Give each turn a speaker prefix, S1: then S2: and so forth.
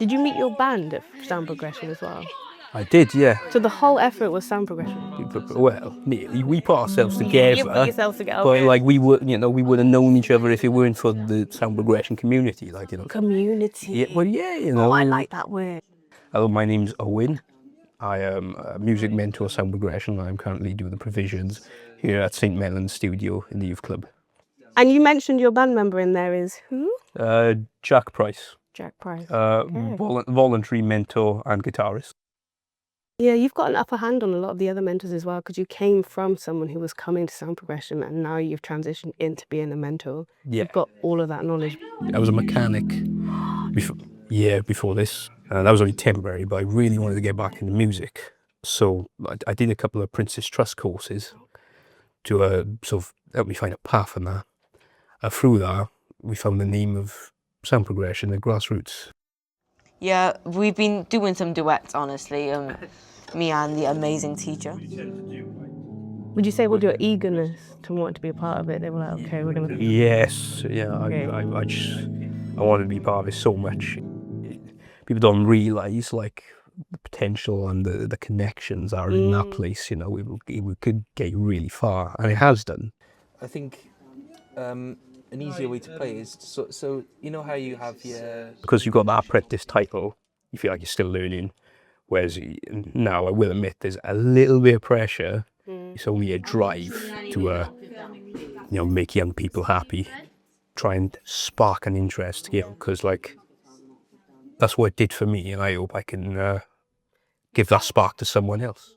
S1: Did you meet your band at sound progression as well?
S2: I did, yeah.
S1: So the whole effort was sound progression?
S2: Well, nearly. We put ourselves together.
S1: You put yourselves together.
S2: But like we would have known each other if it weren't for the sound progression community, like, you know.
S1: Community.
S2: Yeah, well, yeah, you know.
S1: Oh, I like that word.
S2: Hello, my name's Owen. I am a music mentor, sound progression. I'm currently doing the provisions here at St. MELLONS studio in the youth club.
S1: And you mentioned your band member in there is who?
S2: Jack Price.
S1: Jack Price.
S2: Voluntary mentor and guitarist.
S1: Yeah, you've got an upper hand on a lot of the other mentors as well, because you came from someone who was coming to sound progression and now you've transitioned into being a mentor.
S2: Yeah.
S1: You've got all of that knowledge.
S2: I was a mechanic before this. That was only temporary, but I really wanted to get back into music. So I did a couple of Princess Trust courses to sort of help me find a path in that. Through that, we found the name of sound progression at Grassroots.
S3: Yeah, we've been doing some duets, honestly, me and the amazing teacher.
S1: Would you say with your eagerness to want to be a part of it, they were like, okay, we're going to...
S2: Yes, yeah, okay. I wanted to be part of it so much. People don't realise, like, the potential and the connections are in that place, you know. It could get really far, and it has done.
S4: I think an easier way to play is, so you know how you have your...
S2: Because you've got that apprentice title, you feel like you're still learning, whereas now, I will admit, there's a little bit of pressure. It's only a drive to, make young people happy, try and spark an interest, because, like, that's what it did for me, and I hope I can give that spark to someone else.